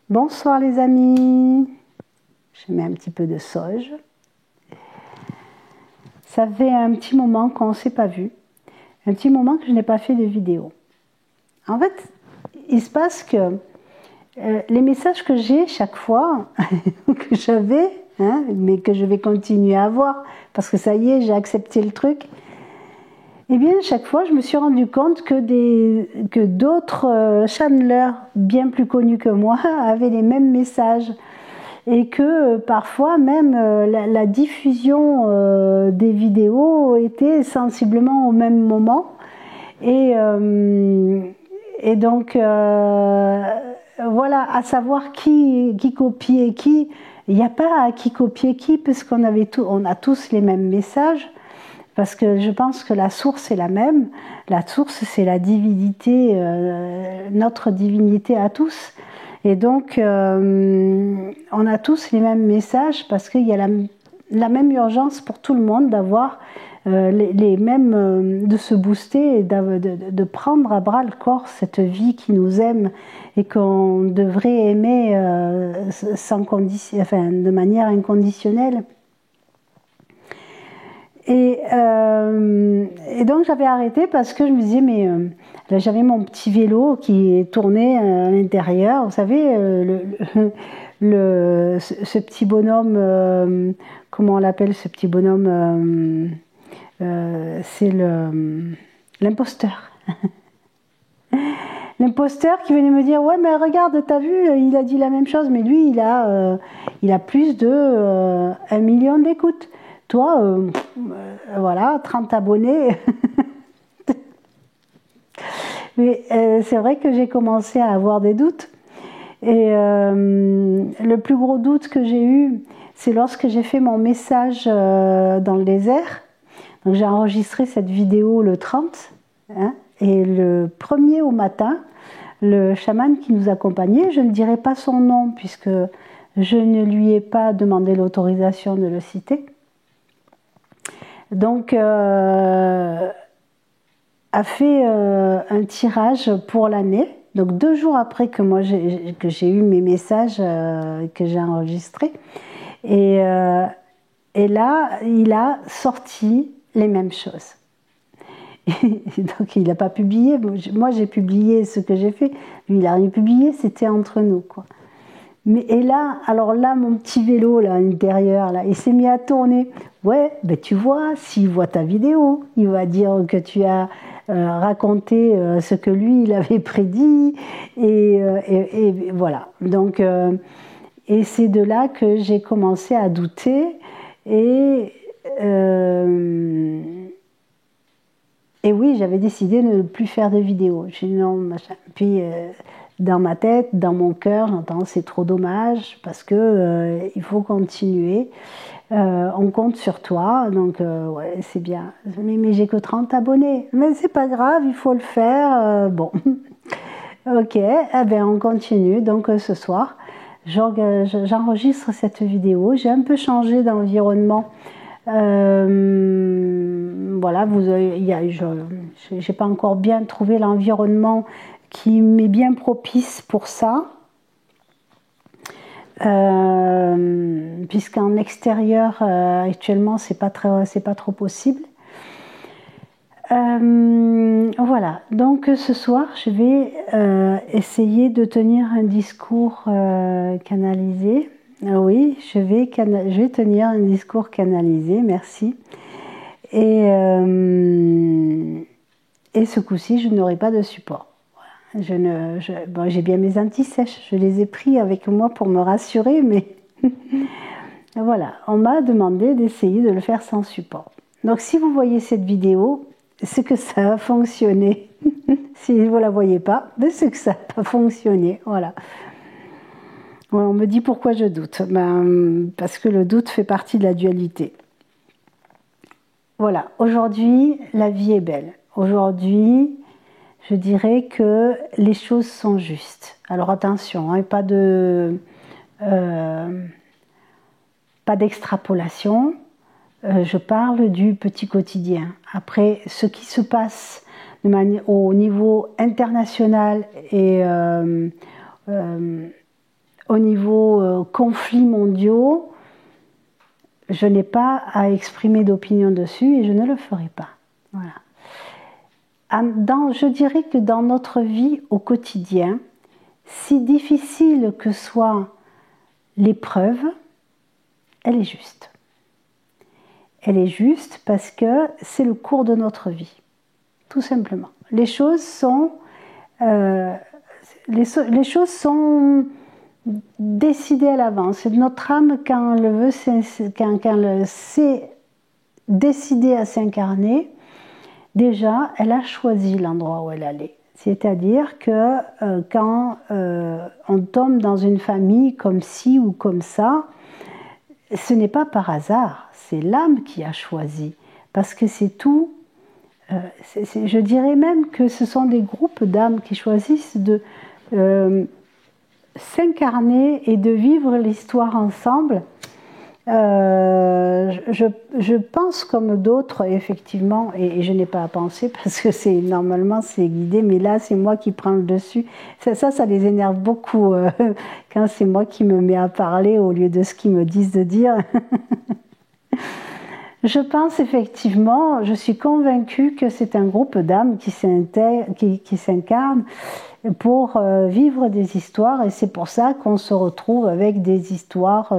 Bonsoir les amis, je mets un petit peu de sauge. Ça fait un petit moment qu'on ne s'est pas vu, un petit moment que je n'ai pas fait de vidéo. En fait, il se passe que les messages que j'ai chaque fois, que j'avais, mais que je vais continuer à avoir, parce que ça y est, j'ai accepté le truc, eh bien, chaque fois, je me suis rendu compte que d'autres channelers bien plus connus que moi avaient les mêmes messages. Et que parfois même la diffusion des vidéos était sensiblement au même moment. Et donc, voilà, à savoir qui copiait qui. Il n'y a pas à qui copier qui, parce qu'on on a tous les mêmes messages. Parce que je pense que la source est la même. La source, c'est la divinité, notre divinité à tous. Et donc, on a tous les mêmes messages parce qu'il y a la même urgence pour tout le monde d'avoir les mêmes, de se booster et de prendre à bras le corps cette vie qui nous aime et qu'on devrait aimer sans condition, enfin, de manière inconditionnelle. Et donc j'avais arrêté parce que je me disais, mais là, j'avais mon petit vélo qui tournait à l'intérieur, vous savez, ce petit bonhomme, comment on l'appelle ce petit bonhomme, c'est l'imposteur. L'imposteur qui venait me dire, ouais mais regarde, t'as vu, il a dit la même chose, mais lui il a plus de 1 million d'écoutes. Toi, voilà, 30 abonnés. Mais c'est vrai que j'ai commencé à avoir des doutes. Et le plus gros doute que j'ai eu, c'est lorsque j'ai fait mon message dans le désert. Donc j'ai enregistré cette vidéo le 30, et le 1er au matin, le chaman qui nous accompagnait, je ne dirai pas son nom puisque je ne lui ai pas demandé l'autorisation de le citer. Donc, a fait un tirage pour l'année. Donc 2 jours après que moi j'ai eu mes messages que j'ai enregistrés. Et là, il a sorti les mêmes choses. Donc il n'a pas publié. Moi j'ai publié ce que j'ai fait. Lui il n'a rien publié, c'était entre nous, quoi. Et là, alors là, mon petit vélo là, à l'intérieur, là, il s'est mis à tourner. Ouais, ben tu vois, s'il voit ta vidéo, il va dire que tu as raconté ce que lui, il avait prédit. Et voilà. Donc, et c'est de là que j'ai commencé à douter. Et oui, j'avais décidé de ne plus faire de vidéos. J'ai dit non, machin. Puis dans ma tête, dans mon cœur, j'entends c'est trop dommage parce que il faut continuer. On compte sur toi, donc ouais, c'est bien. Mais j'ai que 30 abonnés. Mais c'est pas grave, il faut le faire. Bon, ok, eh ben on continue. Donc ce soir, j'enregistre cette vidéo. J'ai un peu changé d'environnement. Voilà, j'ai pas encore bien trouvé l'environnement qui m'est bien propice pour ça, puisqu'en extérieur actuellement c'est pas trop possible. Voilà, donc ce soir je vais essayer de tenir un discours canalisé. Oui, je vais tenir un discours canalisé, merci. Et ce coup-ci, je n'aurai pas de support. Voilà. Bon, j'ai bien mes anti-sèches, je les ai pris avec moi pour me rassurer, mais voilà, on m'a demandé d'essayer de le faire sans support. Donc si vous voyez cette vidéo, c'est que ça a fonctionné. Si vous ne la voyez pas, c'est que ça n'a pas fonctionné. Voilà. On me dit pourquoi je doute. Parce que le doute fait partie de la dualité. Voilà, aujourd'hui, la vie est belle. Aujourd'hui, je dirais que les choses sont justes. Alors attention, pas d'extrapolation. Je parle du petit quotidien. Après, ce qui se passe au niveau international et au niveau conflits mondiaux, je n'ai pas à exprimer d'opinion dessus et je ne le ferai pas. Voilà. Je dirais que dans notre vie au quotidien, si difficile que soit l'épreuve, elle est juste. Elle est juste parce que c'est le cours de notre vie, tout simplement. Les choses sont décidées à l'avance. Notre âme, quand elle sait décider à s'incarner, déjà, elle a choisi l'endroit où elle allait. C'est-à-dire que quand on tombe dans une famille comme ci ou comme ça, ce n'est pas par hasard, c'est l'âme qui a choisi. Parce que c'est tout. Je dirais même que ce sont des groupes d'âmes qui choisissent de s'incarner et de vivre l'histoire ensemble. Je pense comme d'autres, effectivement, et je n'ai pas à penser parce que normalement c'est guidé, mais là c'est moi qui prends le dessus. Ça les énerve beaucoup quand c'est moi qui me mets à parler au lieu de ce qu'ils me disent de dire. Je pense effectivement, je suis convaincue que c'est un groupe d'âmes qui s'incarne pour vivre des histoires, et c'est pour ça qu'on se retrouve avec des histoires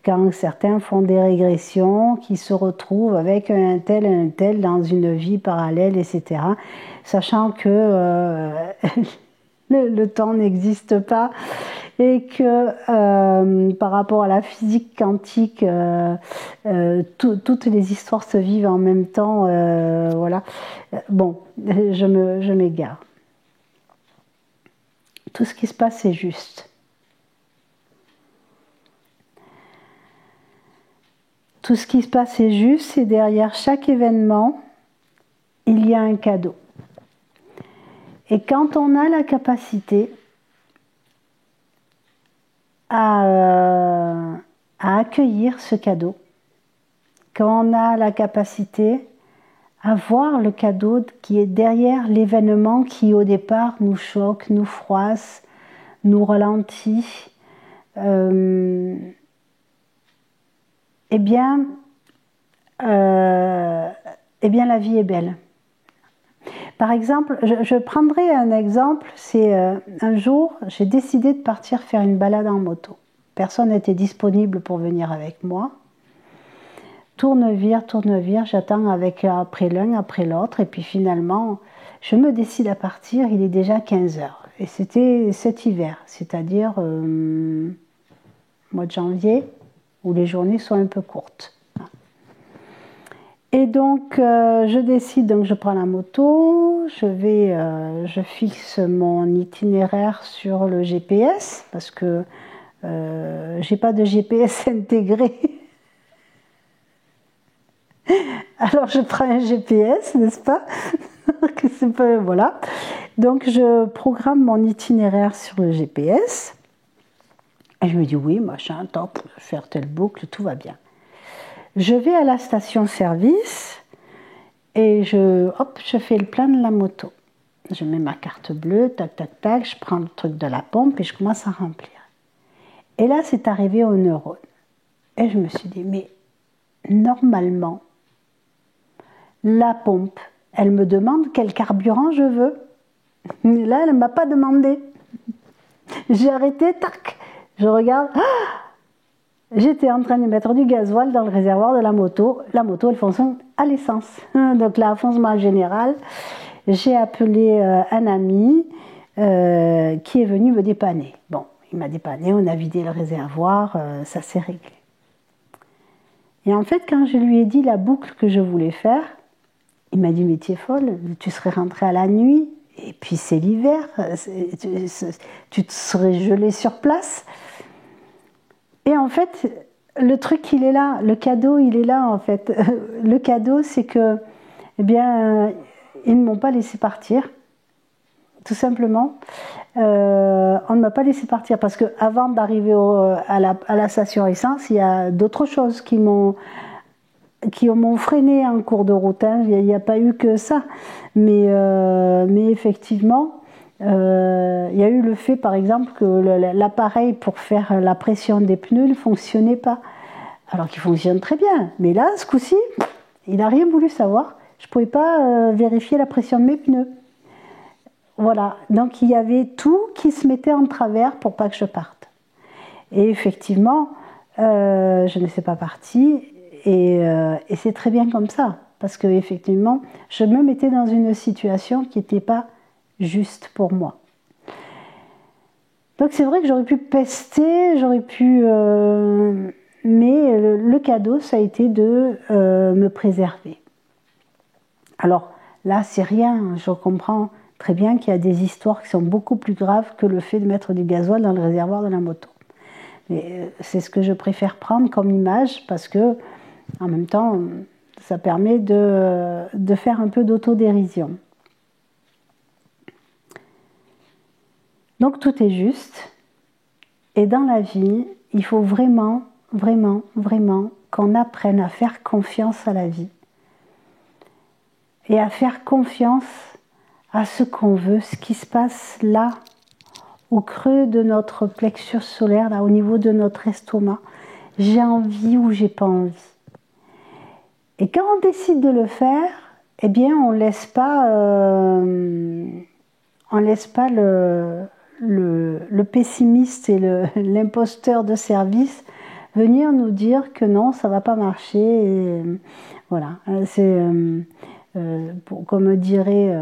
quand certains font des régressions, qui se retrouvent avec un tel dans une vie parallèle, etc. Sachant que le temps n'existe pas et que par rapport à la physique quantique, toutes les histoires se vivent en même temps. Voilà. Bon, je m'égare. Tout ce qui se passe est juste. Tout ce qui se passe est juste et derrière chaque événement, il y a un cadeau. Et quand on a la capacité à accueillir ce cadeau, quand on a la capacité à voir le cadeau qui est derrière l'événement qui au départ nous choque, nous froisse, nous ralentit, eh bien la vie est belle. Par exemple, je prendrai un exemple, c'est un jour, j'ai décidé de partir faire une balade en moto. Personne n'était disponible pour venir avec moi. Tourne-vire, j'attends après l'un, après l'autre, et puis finalement, je me décide à partir, il est déjà 15 heures. Et c'était cet hiver, c'est-à-dire mois de janvier, où les journées sont un peu courtes. Et donc, je décide, donc je prends la moto, je fixe mon itinéraire sur le GPS, parce que j'ai pas de GPS intégré. Alors je prends un GPS, n'est-ce pas? Voilà. Donc je programme mon itinéraire sur le GPS. Et je me dis oui, machin, top, faire telle boucle, tout va bien. Je vais à la station-service et je fais le plein de la moto. Je mets ma carte bleue, tac, tac, tac, je prends le truc de la pompe et je commence à remplir. Et là, c'est arrivé aux neurones. Et je me suis dit, mais normalement, la pompe, elle me demande quel carburant je veux. Mais là, elle ne m'a pas demandé. J'ai arrêté, tac, je regarde. J'étais en train de mettre du gasoil dans le réservoir de la moto. La moto, elle fonctionne à l'essence. Donc là, fonctionnement général. J'ai appelé un ami qui est venu me dépanner. Bon, il m'a dépanné, on a vidé le réservoir, ça s'est réglé. Et en fait, quand je lui ai dit la boucle que je voulais faire, il m'a dit, mais tu es folle, tu serais rentrée à la nuit, et puis c'est l'hiver, tu te serais gelée sur place. Et en fait, le truc, il est là, le cadeau, il est là, en fait. Le cadeau, c'est que, eh bien, ils ne m'ont pas laissé partir, tout simplement. On ne m'a pas laissé partir, parce qu'avant d'arriver à la station essence, il y a d'autres choses qui m'ont freiné en cours de route. Hein. Il n'y a pas eu que ça. Mais effectivement, il y a eu le fait, par exemple, que l'appareil pour faire la pression des pneus ne fonctionnait pas. Alors qu'il fonctionne très bien. Mais là, ce coup-ci, il n'a rien voulu savoir. Je ne pouvais pas vérifier la pression de mes pneus. Voilà. Donc, il y avait tout qui se mettait en travers pour pas que je parte. Et effectivement, je ne suis pas partie. Et c'est très bien comme ça. Parce que effectivement, je me mettais dans une situation qui n'était pas juste pour moi. Donc c'est vrai que j'aurais pu pester, j'aurais pu... mais le cadeau, ça a été de me préserver. Alors là, c'est rien, je comprends très bien qu'il y a des histoires qui sont beaucoup plus graves que le fait de mettre du gasoil dans le réservoir de la moto. Mais c'est ce que je préfère prendre comme image parce que, en même temps, ça permet de faire un peu d'autodérision. Donc tout est juste. Et dans la vie, il faut vraiment, vraiment, vraiment qu'on apprenne à faire confiance à la vie. Et à faire confiance à ce qu'on veut, ce qui se passe là, au creux de notre plexus solaire, là, au niveau de notre estomac. J'ai envie ou j'ai pas envie. Et quand on décide de le faire, eh bien, on laisse pas le pessimiste et l'imposteur de service venir nous dire que non, ça va pas marcher. Et, voilà, c'est comme dirait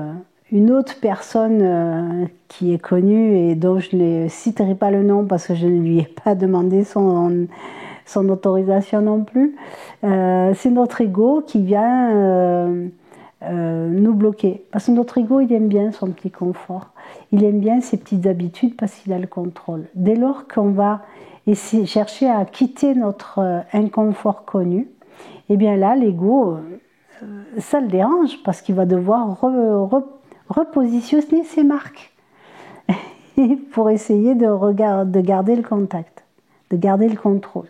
une autre personne qui est connue et dont je ne citerai pas le nom parce que je ne lui ai pas demandé son autorisation non plus. C'est notre ego qui vient nous bloquer. Parce que notre ego, il aime bien son petit confort. Il aime bien ses petites habitudes parce qu'il a le contrôle. Dès lors qu'on va essayer, chercher à quitter notre inconfort connu, eh bien là, l'ego, ça le dérange parce qu'il va devoir repositionner ses marques pour essayer de garder le contact, de garder le contrôle.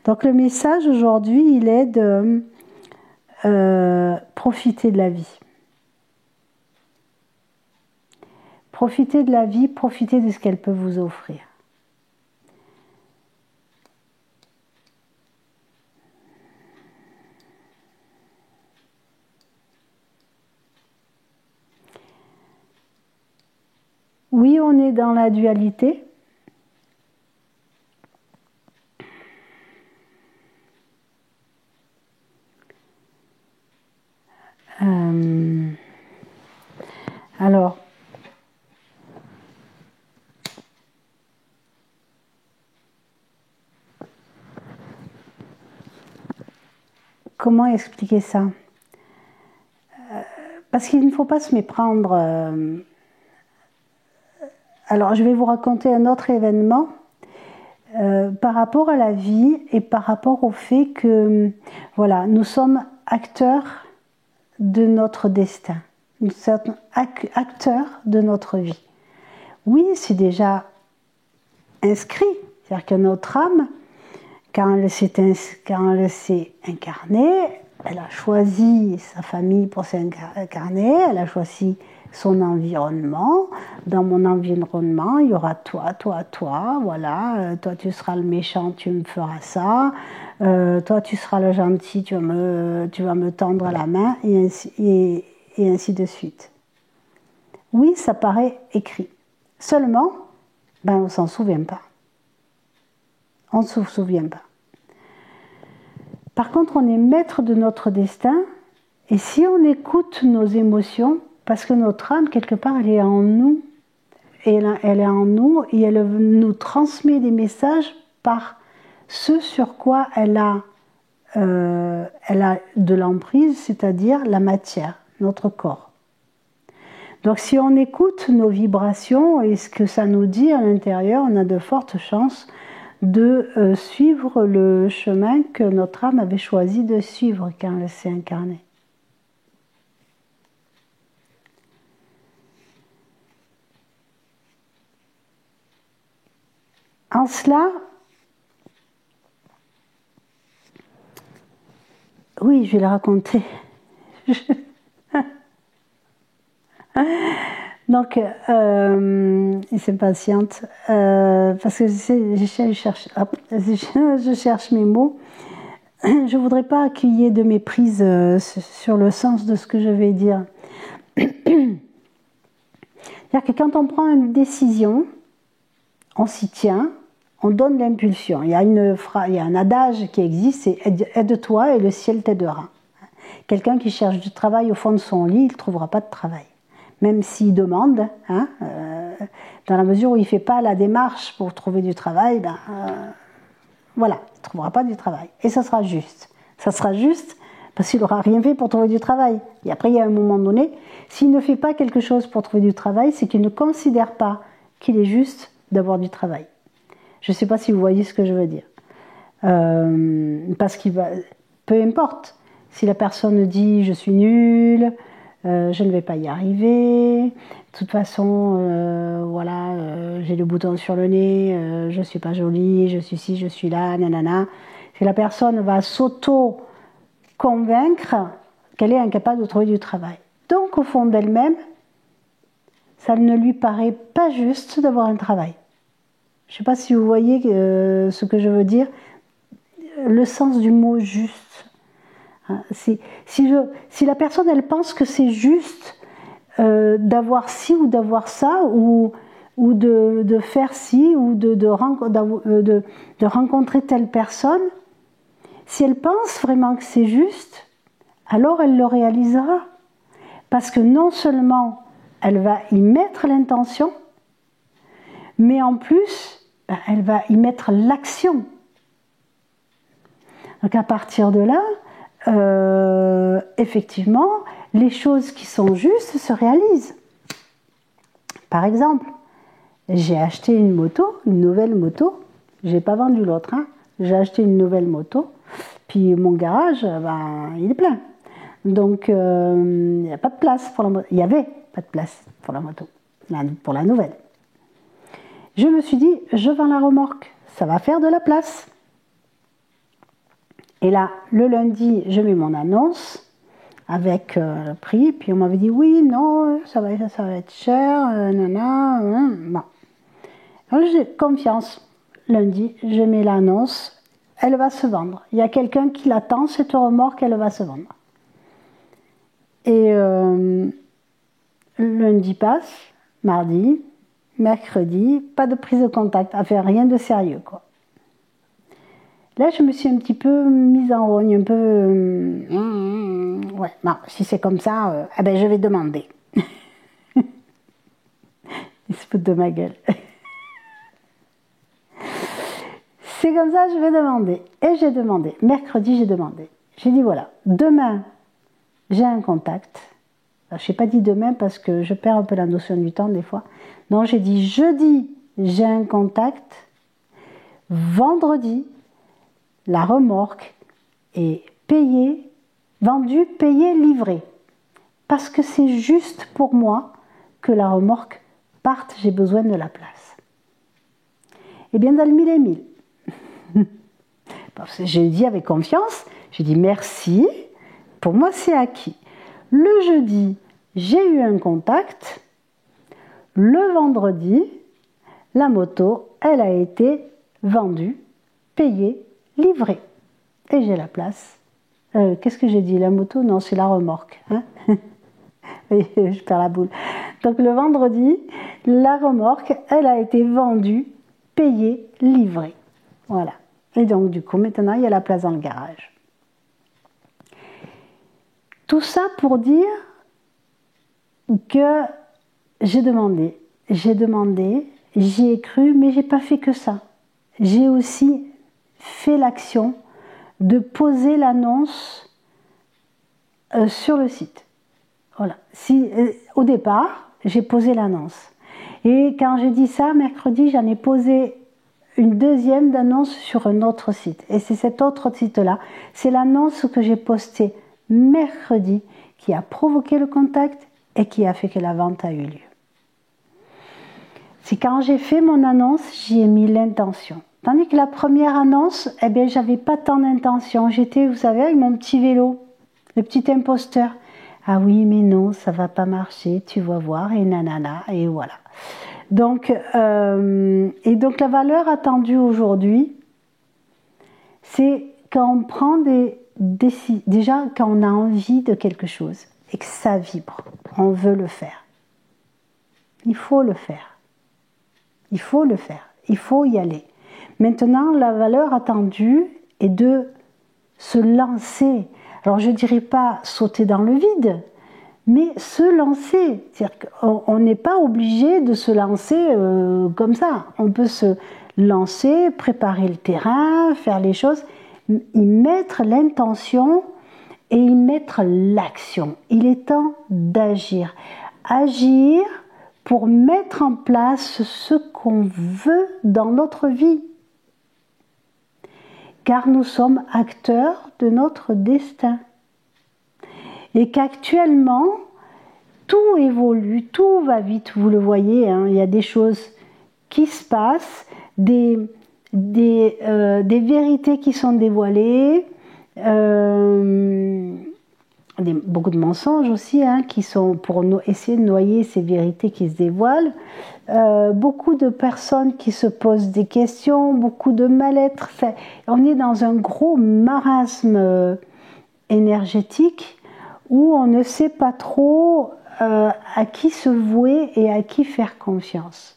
Donc le message aujourd'hui, il est de profiter de la vie. Profitez de la vie, profitez de ce qu'elle peut vous offrir. Oui, on est dans la dualité. Alors, comment expliquer ça? Parce qu'il ne faut pas se méprendre. Alors, je vais vous raconter un autre événement par rapport à la vie et par rapport au fait que, voilà, nous sommes acteurs de notre destin. Nous sommes acteurs de notre vie. Oui, c'est déjà inscrit. C'est-à-dire que notre âme, quand elle s'est incarnée, elle a choisi sa famille pour s'incarner, elle a choisi son environnement. Dans mon environnement, il y aura toi, toi, toi, voilà. Toi, tu seras le méchant, tu me feras ça. Toi, tu seras le gentil, tu vas me tendre la main, et ainsi de suite. Oui, ça paraît écrit. Seulement, on ne s'en souvient pas. On ne se souvient pas. Par contre, on est maître de notre destin, et si on écoute nos émotions, parce que notre âme, quelque part, elle est en nous, et elle est en nous, et elle nous transmet des messages par ce sur quoi elle a de l'emprise, c'est-à-dire la matière, notre corps. Donc si on écoute nos vibrations et ce que ça nous dit à l'intérieur, on a de fortes chances de suivre le chemin que notre âme avait choisi de suivre quand elle s'est incarnée. En cela, oui, je vais le raconter. Donc, il s'impatiente parce que je cherche mes mots. Je ne voudrais pas qu'il y ait de méprise sur le sens de ce que je vais dire. C'est-à-dire que quand on prend une décision, on s'y tient, on donne l'impulsion. Il y a un adage qui existe, c'est aide-toi et le ciel t'aidera. Quelqu'un qui cherche du travail au fond de son lit, il ne trouvera pas de travail. Même s'il demande, hein, dans la mesure où il ne fait pas la démarche pour trouver du travail, voilà, il ne trouvera pas du travail. Et ça sera juste. Ça sera juste parce qu'il n'aura rien fait pour trouver du travail. Et après, il y a un moment donné, s'il ne fait pas quelque chose pour trouver du travail, c'est qu'il ne considère pas qu'il est juste d'avoir du travail. Je ne sais pas si vous voyez ce que je veux dire. Parce qu'il va... Peu importe. Si la personne dit « je suis nulle », je ne vais pas y arriver, de toute façon, voilà, j'ai le bouton sur le nez, je ne suis pas jolie, je suis ci, je suis là, nanana. Si la personne va s'auto-convaincre qu'elle est incapable de trouver du travail. Donc, au fond d'elle-même, ça ne lui paraît pas juste d'avoir un travail. Je ne sais pas si vous voyez ce que je veux dire, le sens du mot « juste ». Si la personne elle pense que c'est juste d'avoir ci ou d'avoir ça ou de faire ci ou de rencontrer telle personne, si elle pense vraiment que c'est juste, alors elle le réalisera. Parce que non seulement elle va y mettre l'intention, mais en plus elle va y mettre l'action. Donc à partir de là, effectivement, les choses qui sont justes se réalisent. Par exemple, j'ai acheté une nouvelle moto, j'ai pas vendu l'autre, hein. J'ai acheté une nouvelle moto, puis mon garage, il est plein. Donc, il n'y a pas de place pour la moto. Il n'y avait pas de place pour la moto, pour la nouvelle. Je me suis dit, je vends la remorque, ça va faire de la place. Et là, le lundi, je mets mon annonce avec le prix. Puis on m'avait dit, oui, non, ça va être cher, bon. Alors j'ai confiance. Lundi, je mets l'annonce, elle va se vendre. Il y a quelqu'un qui l'attend, cette remorque, elle va se vendre. Et lundi passe, mardi, mercredi, pas de prise de contact, enfin rien de sérieux, quoi. Là, je me suis un petit peu mise en rogne, un peu... ouais, bon, si c'est comme ça, je vais demander. Il se fout de ma gueule. C'est comme ça, je vais demander. Et j'ai demandé. Mercredi, j'ai demandé. J'ai dit, voilà, demain, j'ai un contact. Alors, je n'ai pas dit demain parce que je perds un peu la notion du temps des fois. Non, j'ai dit jeudi, j'ai un contact. Vendredi, la remorque est payée, vendue, payée, livrée. Parce que c'est juste pour moi que la remorque parte, j'ai besoin de la place. Et bien dans le mille et mille. J'ai dit avec confiance, j'ai dit merci, pour moi c'est acquis. Le jeudi, j'ai eu un contact. Le vendredi, la moto, elle a été vendue, payée, livrée. Et j'ai la place. Qu'est-ce que j'ai dit? La moto? Non, c'est la remorque. Hein. Je perds la boule. Donc le vendredi, la remorque, elle a été vendue, payée, livrée. Voilà. Et donc du coup, maintenant, il y a la place dans le garage. Tout ça pour dire que j'ai demandé, j'y ai cru, mais j'ai pas fait que ça. J'ai aussi fait l'action de poser l'annonce sur le site. Voilà. Au départ, j'ai posé l'annonce. Et quand j'ai dit ça, mercredi, j'en ai posé une deuxième d'annonce sur un autre site. Et c'est cet autre site-là, c'est l'annonce que j'ai postée mercredi qui a provoqué le contact et qui a fait que la vente a eu lieu. C'est quand j'ai fait mon annonce, j'y ai mis l'intention. Tandis que la première annonce, j'avais pas tant d'intention. J'étais, vous savez, avec mon petit vélo, le petit imposteur. Ah oui, mais non, ça va pas marcher, tu vas voir, et nanana, et voilà. Donc, la valeur attendue aujourd'hui, c'est quand on prend des décisions, déjà quand on a envie de quelque chose et que ça vibre, on veut le faire. Il faut le faire. Il faut le faire. Il faut y aller. Maintenant, la valeur attendue est de se lancer. Alors, je ne dirais pas sauter dans le vide, mais se lancer. C'est-à-dire qu'on n'est pas obligé de se lancer comme ça. On peut se lancer, préparer le terrain, faire les choses, y mettre l'intention et y mettre l'action. Il est temps d'agir. Agir pour mettre en place ce qu'on veut dans notre vie. Car nous sommes acteurs de notre destin. Et qu'actuellement, tout évolue, tout va vite, vous le voyez, hein, il y a des choses qui se passent, des vérités qui sont dévoilées, beaucoup de mensonges aussi, hein, qui sont pour essayer de noyer ces vérités qui se dévoilent, beaucoup de personnes qui se posent des questions, beaucoup de mal-être. On est dans un gros marasme énergétique où on ne sait pas trop à qui se vouer et à qui faire confiance.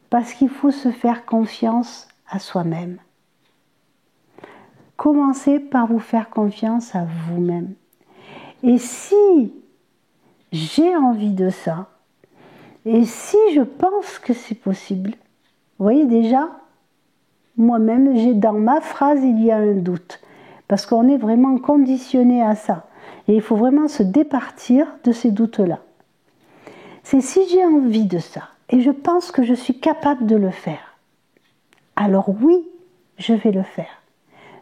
Parce qu'il faut se faire confiance à soi-même. Commencez par vous faire confiance à vous-même. Et si j'ai envie de ça, et si je pense que c'est possible, vous voyez déjà, moi-même, dans ma phrase, il y a un doute. Parce qu'on est vraiment conditionné à ça. Et il faut vraiment se départir de ces doutes-là. C'est si j'ai envie de ça, et je pense que je suis capable de le faire, alors oui, je vais le faire.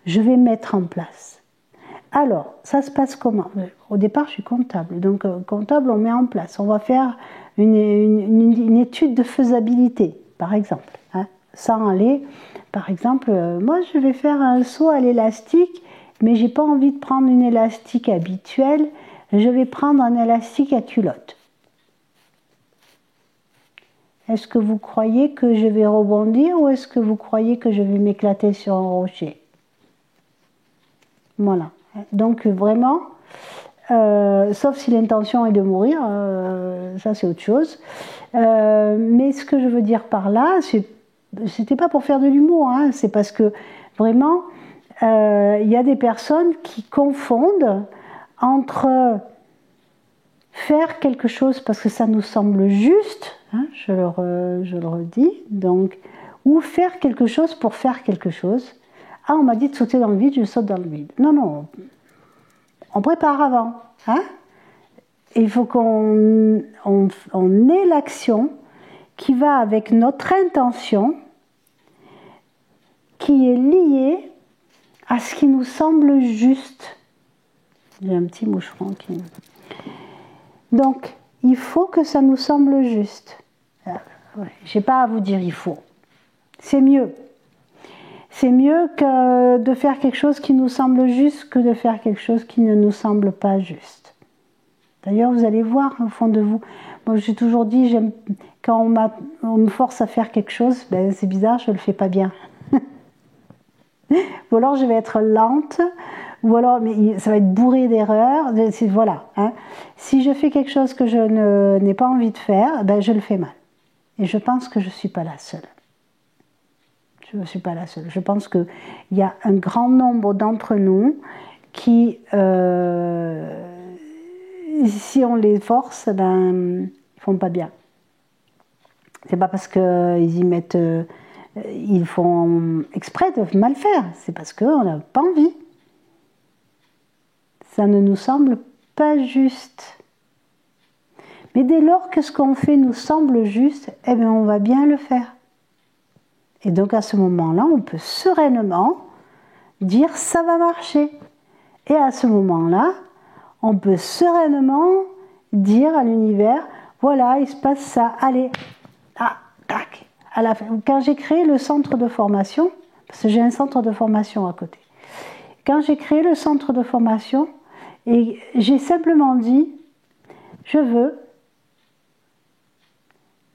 Je vais mettre en place. Alors, ça se passe comment? Au départ, je suis comptable. Donc, comptable, on met en place. On va faire une étude de faisabilité, par exemple. Hein, sans aller, par exemple, moi, je vais faire un saut à l'élastique, mais j'ai pas envie de prendre une élastique habituelle. Je vais prendre un élastique à culotte. Est-ce que vous croyez que je vais rebondir ou est-ce que vous croyez que je vais m'éclater sur un rocher? Voilà. Donc vraiment, sauf si l'intention est de mourir, ça c'est autre chose. Mais ce que je veux dire par là, c'était pas pour faire de l'humour, hein, c'est parce que vraiment, il y a des personnes qui confondent entre faire quelque chose parce que ça nous semble juste, hein, je le redis, donc, ou faire quelque chose pour faire quelque chose. Ah, on m'a dit de sauter dans le vide, je saute dans le vide. Non, non, on prépare avant. Hein? Il faut qu'on ait l'action qui va avec notre intention, qui est liée à ce qui nous semble juste. J'ai un petit moucheron qui... Donc, il faut que ça nous semble juste. Je n'ai pas à vous dire il faut. C'est mieux. C'est mieux que de faire quelque chose qui nous semble juste que de faire quelque chose qui ne nous semble pas juste. D'ailleurs, vous allez voir au fond de vous. Moi, j'ai toujours dit, quand on me force à faire quelque chose, ben, c'est bizarre, je ne le fais pas bien. Ou alors, je vais être lente, ou alors, mais ça va être bourré d'erreurs. Voilà. Hein. Si je fais quelque chose que je n'ai pas envie de faire, ben, je le fais mal. Et je pense que je ne suis pas la seule. Je ne suis pas la seule. Je pense qu'il y a un grand nombre d'entre nous qui, si on les force, ben, ils font pas bien. C'est pas parce qu'ils y mettent, ils font exprès de mal faire. C'est parce qu'on n'a pas envie. Ça ne nous semble pas juste. Mais dès lors que ce qu'on fait nous semble juste, eh bien, on va bien le faire. Et donc à ce moment-là, on peut sereinement dire ça va marcher. Et à ce moment-là, on peut sereinement dire à l'univers, voilà, il se passe ça, allez, ah, tac. Quand j'ai créé le centre de formation, parce que j'ai un centre de formation à côté, quand j'ai créé le centre de formation, Et j'ai simplement dit, je veux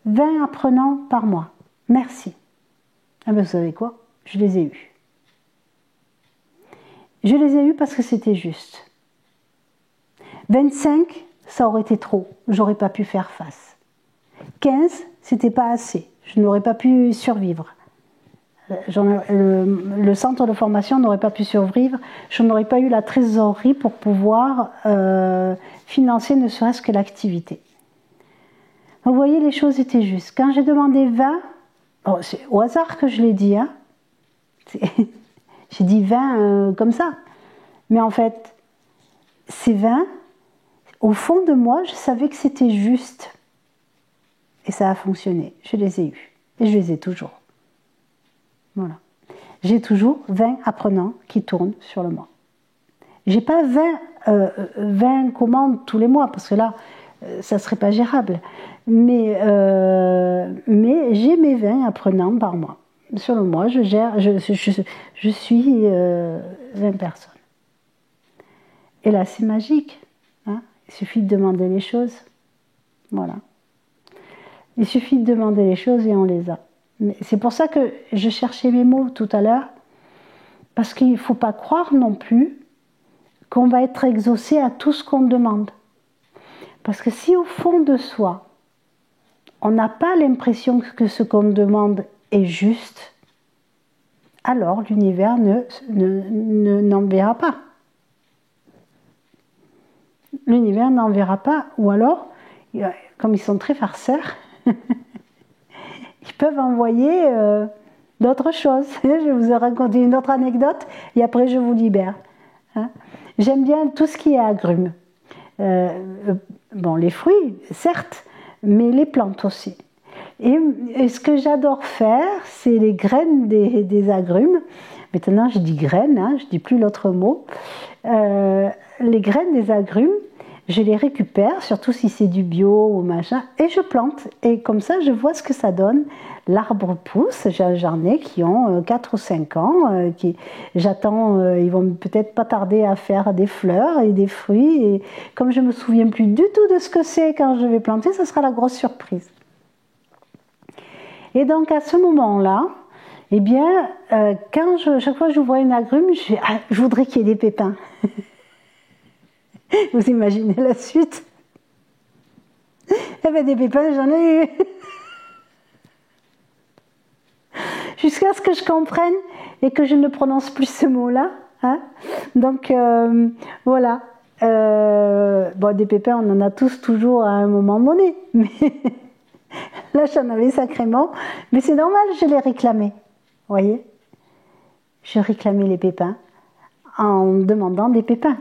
20 apprenants par mois. Merci. Ah ben vous savez quoi? Je les ai eus. Je les ai eus parce que c'était juste. 25, ça aurait été trop. J'aurais pas pu faire face. 15, c'était pas assez. Je n'aurais pas pu survivre. Le centre de formation n'aurait pas pu survivre. Je n'aurais pas eu la trésorerie pour pouvoir financer ne serait-ce que l'activité. Vous voyez, les choses étaient justes. Quand j'ai demandé 20, oh, c'est au hasard que je l'ai dit, hein. J'ai dit 20 comme ça. Mais en fait, ces 20, au fond de moi, je savais que c'était juste. Et ça a fonctionné. Je les ai eus. Et je les ai toujours. Voilà. J'ai toujours 20 apprenants qui tournent sur le mois. J'ai pas 20 commandes tous les mois, parce que là, ça serait pas gérable. Mais j'ai mes 20 apprenants par mois. Sur le mois, je suis 20 personnes. Et là, c'est magique. Hein, il suffit de demander les choses. Voilà. Il suffit de demander les choses et on les a. C'est pour ça que je cherchais mes mots tout à l'heure, parce qu'il ne faut pas croire non plus qu'on va être exaucé à tout ce qu'on demande. Parce que si au fond de soi, on n'a pas l'impression que ce qu'on demande est juste, alors l'univers n'enverra pas. L'univers n'enverra pas, ou alors, comme ils sont très farceurs, ils peuvent envoyer d'autres choses. Je vais vous raconter une autre anecdote et après je vous libère. Hein, j'aime bien tout ce qui est agrumes. Bon, les fruits, certes, mais les plantes aussi. Et ce que j'adore faire, c'est les graines des agrumes. Maintenant, je dis graines, hein, je ne dis plus l'autre mot. Les graines des agrumes, je les récupère, surtout si c'est du bio ou machin, et je plante. Et comme ça, je vois ce que ça donne. L'arbre pousse, j'en ai qui ont 4 ou 5 ans, j'attends, ils vont peut-être pas tarder à faire des fleurs et des fruits. Et comme je me souviens plus du tout de ce que c'est quand je vais planter, ça sera la grosse surprise. Et donc à ce moment-là, eh bien, chaque fois que je vois une agrume, je voudrais qu'il y ait des pépins. Vous imaginez la suite? Eh bien, des pépins, j'en ai eu. Jusqu'à ce que je comprenne et que je ne prononce plus ce mot-là. Hein, donc, voilà. Bon, des pépins, on en a tous toujours à un moment donné. Mais là, j'en avais sacrément. Mais c'est normal, je les réclamais. Vous voyez? Je réclamais les pépins en demandant des pépins.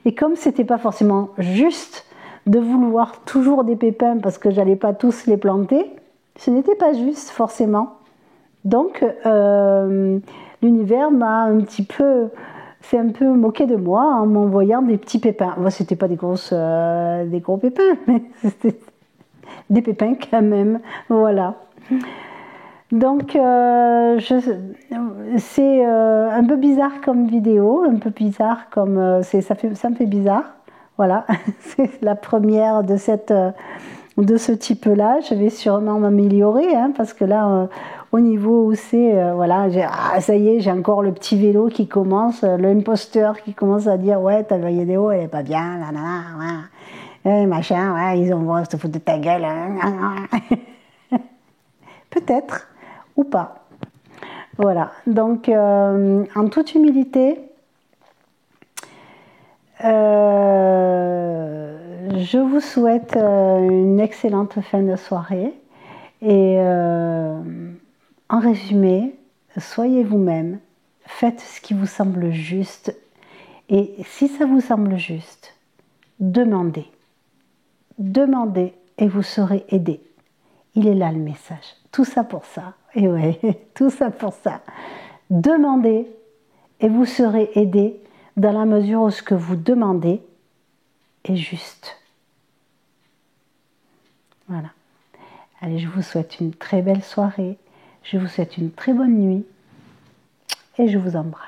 Et comme c'était pas forcément juste de vouloir toujours des pépins parce que j'allais pas tous les planter, ce n'était pas juste forcément. Donc l'univers s'est un peu moqué de moi en m'envoyant des petits pépins. Bon, c'était pas des gros pépins, mais c'était des pépins quand même. Voilà. Donc c'est un peu bizarre comme vidéo, un peu bizarre comme ça me fait bizarre. Voilà, c'est la première de ce type-là. Je vais sûrement m'améliorer, hein, parce que là, au niveau où c'est, voilà, ça y est, j'ai encore le petit vélo qui commence, l'imposteur qui commence à dire ouais, ta vidéo elle est pas bien, là, ouais. Machin, ouais, ils vont se foutre de ta gueule. Hein. Peut-être. Ou pas. Voilà, donc en toute humilité, je vous souhaite une excellente fin de soirée et en résumé, soyez vous-même, faites ce qui vous semble juste et si ça vous semble juste, demandez. Demandez et vous serez aidé. Il est là le message. Tout ça pour ça. Et ouais, tout ça pour ça. Demandez et vous serez aidé dans la mesure où ce que vous demandez est juste. Voilà. Allez, je vous souhaite une très belle soirée. Je vous souhaite une très bonne nuit. Et je vous embrasse.